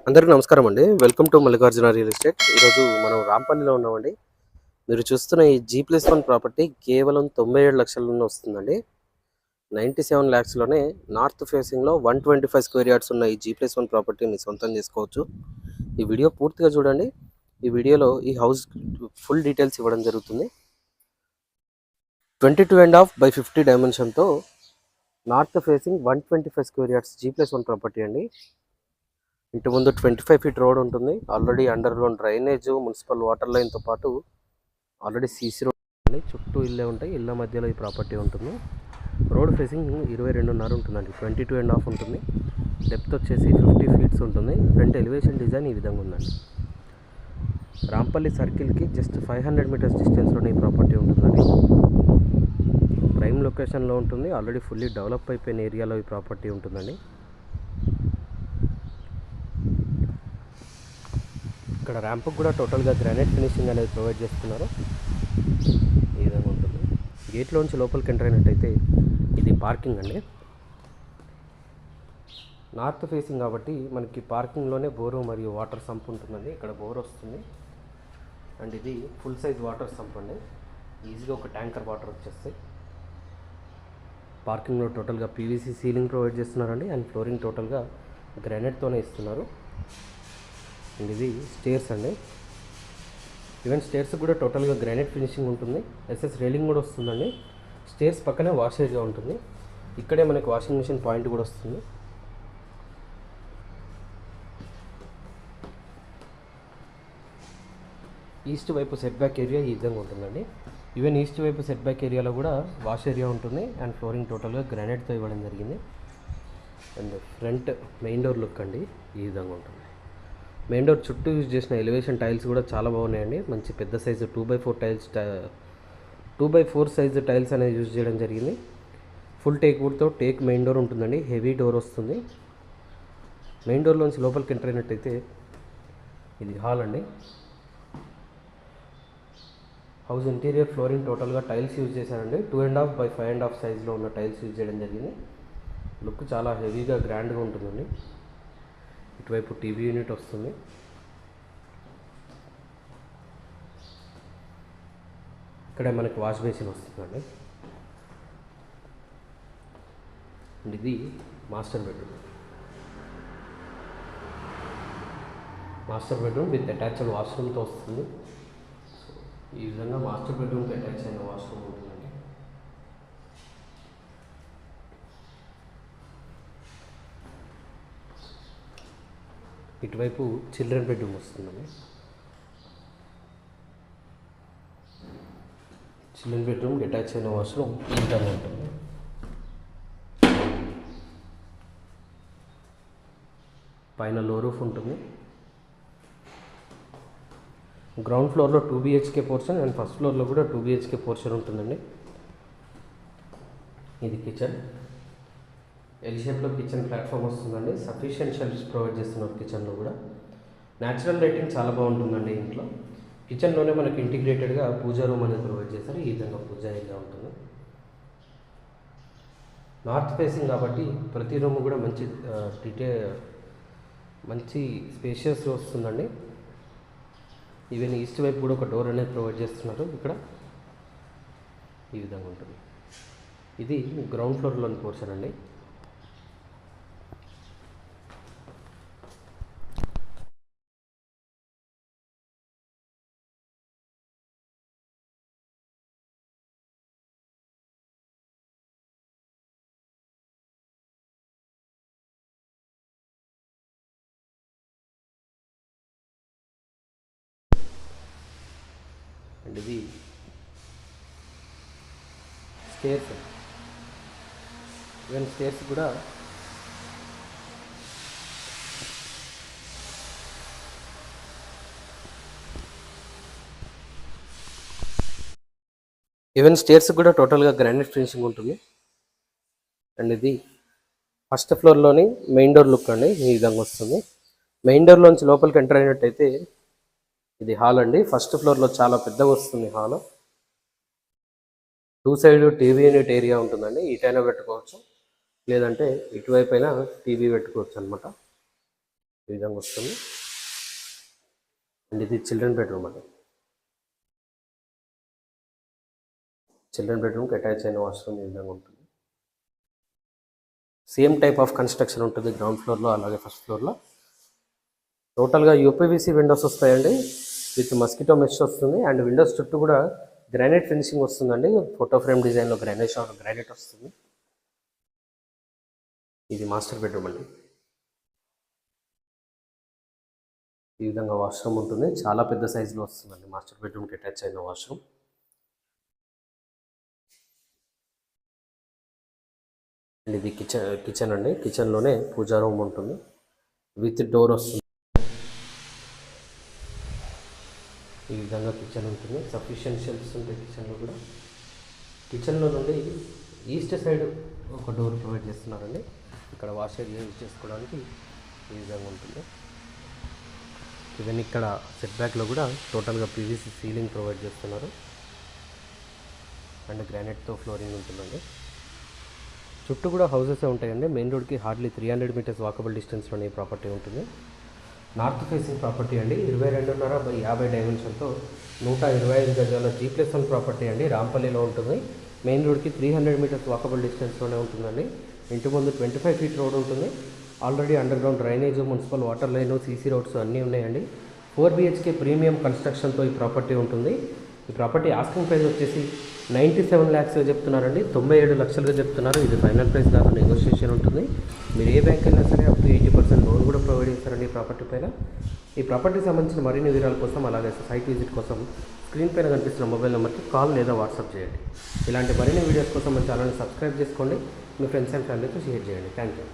అందరికీ నమస్కారం అండి. Welcome to Mallikarjuna real estate. ఈరోజు మనం రాంపల్లిలో ఉన్నామండి. మీరు చూస్తున్న ఈ G+1 ప్రాపర్టీ కేవలం 97 లక్షలలో వస్తుందండి. 97 లాక్స్‌లోనే నార్త్ ఫేసింగ్‌లో 125 స్క్వేర్ యార్డ్స్ ఉన్న ఈ G+1 ప్రాపర్టీ మీరు సొంతం చేసుకోవచ్చు. ఈ వీడియో పూర్తిగా చూడండి. ఈ వీడియోలో ఈ హౌస్ ఫుల్ డీటెయిల్స్ ఇవ్వడం జరుగుతుంది. 22.5/50 డైమెన్షన్‌తో north facing 125 square yards G+1 property అండి. ఇంటి ముందు 25 ఫీట్ రోడ్ ఉంటుంది. Already underground drainage, municipal water లైన్తో పాటు ఆల్రెడీ సీసీ రోడ్ ఉంది. చుట్టూ ఇల్లే ఉంటాయి. ఇళ్ళ మధ్యలో ఈ ప్రాపర్టీ ఉంటుంది. రోడ్ ఫేసింగ్ 22.5 ఉంటుందండి. 22.5 ఉంటుంది. డెప్త్ వచ్చేసి 50 ఫీట్స్ ఉంటుంది. ఫ్రంట్ ఎలివేషన్ డిజైన్ ఈ విధంగా ఉందండి. రాంపల్లి సర్కిల్కి జస్ట్ 500 మీటర్స్ డిస్టెన్స్లోనే ఈ ప్రాపర్టీ ఉంటుందండి. ప్రైమ్ లొకేషన్లో ఉంటుంది. ఆల్రెడీ ఫుల్లీ డెవలప్ అయిపోయిన ఏరియాలో ఈ ప్రాపర్టీ ఉంటుందండి. ఇక్కడ ర్యాంప్కి కూడా టోటల్గా గ్రానైట్ ఫినిషింగ్ అనేది ప్రొవైడ్ చేస్తున్నారు. ఈ విధంగా ఉంటుంది. గేట్లోంచి లోపలికి ఎంటర్ అయినట్టయితే ఇది పార్కింగ్ అండి. నార్త్ ఫేసింగ్ కాబట్టి మనకి పార్కింగ్లోనే బోరు మరియు వాటర్ సంప్ ఉంటుందండి. ఇక్కడ బోర్ వస్తుంది. అండ్ ఇది ఫుల్ సైజ్ వాటర్ సంప్ అండి. ఈజీగా ఒక ట్యాంకర్ వాటర్ వచ్చేస్తాయి. పార్కింగ్లో టోటల్గా పీవీసీ సీలింగ్ ప్రొవైడ్ చేస్తున్నారండి. అండ్ ఫ్లోరింగ్ టోటల్గా గ్రానైట్తోనే ఇస్తున్నారు. అండ్ ఇది స్టేర్స్ అండి. ఈవెన్ స్టేర్స్ కూడా టోటల్గా గ్రానైట్ ఫినిషింగ్ ఉంటుంది. ఎస్ఎస్ రైలింగ్ కూడా వస్తుందండి. స్టేర్స్ పక్కనే వాష్ ఏరియా ఉంటుంది. ఇక్కడే మనకి వాషింగ్ మిషన్ పాయింట్ కూడా వస్తుంది. ఈస్ట్ వైపు సెట్ బ్యాక్ ఏరియా ఈ విధంగా ఉంటుందండి. ఈవెన్ ఈస్ట్ వైపు సెట్ బ్యాక్ ఏరియాలో కూడా వాష్ ఏరియా ఉంటుంది. అండ్ ఫ్లోరింగ్ టోటల్గా గ్రానైట్తో ఇవ్వడం జరిగింది. And front main door look అండి ఈ విధంగా ఉంటుంది. మెయిన్ డోర్ చుట్టూ యూజ్ చేసిన ఎలివేషన్ టైల్స్ కూడా చాలా బాగున్నాయండి. మంచి పెద్ద size 2x4 tiles 2x4 size tiles అనేది యూజ్ చేయడం జరిగింది. ఫుల్ టేక్ వుడ్తో టేక్ మెయిన్ డోర్ ఉంటుందండి. హెవీ డోర్ వస్తుంది. మెయిన్ డోర్లోంచి లోపలికి ఎంటర్ అయినట్టయితే ఇది హాల్ అండి. హౌస్ ఇంటీరియర్ ఫ్లోరింగ్ టోటల్గా టైల్స్ యూజ్ చేశారండి. 2.5x5.5 సైజులో ఉన్న టైల్స్ యూజ్ చేయడం జరిగింది. లుక్ చాలా హెవీగా గ్రాండ్గా ఉంటుందండి. ఇటువైపు టీవీ యూనిట్ వస్తుంది. ఇక్కడ మనకి వాష్ బేసిన్ వస్తుందండి. అండ్ ఇది మాస్టర్ బెడ్రూమ్ విత్ అటాచ్డ్ వాష్రూమ్తో వస్తుంది. ఈ విధంగా మాస్టర్ బెడ్రూమ్కి అటాచ్ అయిన వాష్రూమ్ ఉంటుందండి. ఇటువైపు చిల్డ్రన్ బెడ్రూమ్ వస్తుందండి. చిల్డ్రన్ బెడ్రూమ్ అటాచ్ అయిన వాష్రూమ్ ఈ విధంగా ఉంటుంది. పైన లో రూఫ్ ఉంటుంది. గ్రౌండ్ ఫ్లోర్లో 2 BHK పోర్షన్ అండ్ ఫస్ట్ ఫ్లోర్లో కూడా 2 BHK పోర్షన్ ఉంటుందండి. ఇది కిచెన్. ఎల్ షేప్లో కిచెన్ ప్లాట్ఫామ్ వస్తుందండి. సఫిషియెంట్ షెల్ఫ్స్ ప్రొవైడ్ చేస్తున్నారు కిచెన్లో కూడా. న్యాచురల్ లైటింగ్ చాలా బాగుంటుందండి ఇంట్లో. కిచెన్లోనే మనకి ఇంటిగ్రేటెడ్గా పూజా రూమ్ అనేది ప్రొవైడ్ చేస్తారు. ఈ విధంగా పూజా ఏరియా ఉంటుంది. నార్త్ ఫేసింగ్ కాబట్టి ప్రతి రూమ్ కూడా మంచి స్పేషియస్ వస్తుందండి. ఈవెన్ ఈస్ట్ వైపు కూడా ఒక డోర్ అనేది ప్రొవైడ్ చేస్తున్నారు. ఇక్కడ ఈ విధంగా ఉంటుంది. ఇది గ్రౌండ్ ఫ్లోర్లోని పోర్షన్ అండి. అండ్ ఇది స్టేర్స్. ఈవెన్ స్టేర్స్ కూడా టోటల్గా గ్రానైట్ ఫినిషింగ్ ఉంటుంది. అండ్ ఇది ఫస్ట్ ఫ్లోర్లోని మెయిన్ డోర్ లుక్ అండి ఈ విధంగా వస్తుంది. మెయిన్ డోర్లోంచి లోపలికి ఎంటర్ అయినట్టయితే ఇది హాల్ అండి. ఫస్ట్ ఫ్లోర్లో చాలా పెద్దగా వస్తుంది hall. 2 side TV unit area ఉంటుందండి. ఇటైనా పెట్టుకోవచ్చు, లేదంటే ఇటువైపు అయినా టీవీ పెట్టుకోవచ్చు అనమాట. ఈ విధంగా వస్తుంది. అండ్ ఇది చిల్డ్రన్ బెడ్రూమ్ అండి. చిల్డ్రన్ బెడ్రూమ్కి అటాచ్ అయిన వాష్రూమ్ ఈ విధంగా ఉంటుంది. సేమ్ టైప్ ఆఫ్ కన్స్ట్రక్షన్ ఉంటుంది గ్రౌండ్ ఫ్లోర్లో అలాగే ఫస్ట్ ఫ్లోర్లో. టోటల్గా యూపీవీసీ విండోస్ వస్తాయండి విత్ మస్కిటో మెష్ వస్తుంది. అండ్ విండోస్ చుట్టూ కూడా గ్రానైట్ ఫినిషింగ్ వస్తుందండి. ఫోటో ఫ్రేమ్ డిజైన్లో గ్రానైట్ వస్తుంది. ఇది మాస్టర్ బెడ్రూమ్ అండి. ఈ విధంగా వాష్రూమ్ ఉంటుంది. చాలా పెద్ద సైజులో వస్తుందండి మాస్టర్ బెడ్రూమ్కి అటాచ్ అయిన వాష్రూమ్. అండ్ ఇది కిచెన్ అండి. కిచెన్లోనే పూజా రూమ్ ఉంటుంది విత్ డోర్ వస్తుంది. ఈ విధంగా కిచెన్ ఉంటుంది. సఫిషియెంట్ షెల్ఫ్స్ ఉంటాయి కిచెన్లో కూడా. కిచెన్లో నుండి ఈస్ట్ సైడ్ ఒక డోర్ ప్రొవైడ్ చేస్తున్నారండి. ఇక్కడ వాష్ ఏరియా యూజ్ చేసుకోవడానికి ఈ విధంగా ఉంటుంది. ఈవెన్ ఇక్కడ సెట్ బ్యాక్లో కూడా టోటల్గా పీవీసీ సీలింగ్ ప్రొవైడ్ చేస్తున్నారు. అండ్ గ్రానైట్తో ఫ్లోరింగ్ ఉంటుందండి. చుట్టూ కూడా హౌసెస్ ఉంటాయండి. మెయిన్ రోడ్కి హార్డ్లీ 300 మీటర్స్ వాకబుల్ డిస్టెన్స్లోనే ఈ ప్రాపర్టీ ఉంటుంది. నార్త్ ఫేసింగ్ ప్రాపర్టీ అండి. 22.5 డైమెన్షన్తో 125 గజాల G+1 ప్రాపర్టీ అండి. రాంపల్లిలో ఉంటుంది. మెయిన్ రోడ్కి 300 మీటర్స్ వాకబుల్ డిస్టెన్స్లోనే ఉంటుందండి. ఇంటి ముందు 25 ఫీట్ రోడ్ ఉంటుంది. Already underground drainage, municipal water line, CC roads అన్నీ ఉన్నాయండి. 4 BHK ప్రీమియం కన్స్ట్రక్షన్తో ఈ ప్రాపర్టీ ఉంటుంది. ఈ ప్రాపర్టీ ఆస్కింగ్ ప్రైస్ వచ్చేసి 97 lakhs చెప్తున్నారండి. 97 లక్షలుగా చెప్తున్నారు. ఇది ఫైనల్ ప్రైస్ కాదు, నెగోషియేషన్ ఉంటుంది. మీరు ఏ బ్యాంక్ అయినా సరే అప్ టు 80% లోన్ కూడా ప్రొవైడ్ చేస్తారండి ఈ ప్రాపర్టీ పైన. ఈ ప్రాపర్టీకి సంబంధించిన మరిన్ని వివరాల కోసం అలాగే సైట్ విజిట్ కోసం స్క్రీన్ పైన కనిపిస్తున్న మొబైల్ నెంబర్కి కాల్ లేదా వాట్సాప్ చేయండి. ఇలాంటి మరిన్ని వీడియోస్ కోసం మన ఛానల్ని సబ్స్క్రైబ్ చేసుకోండి. మీ ఫ్రెండ్స్ అండ్ ఫ్యామిలీతో షేర్ చేయండి. Thank you.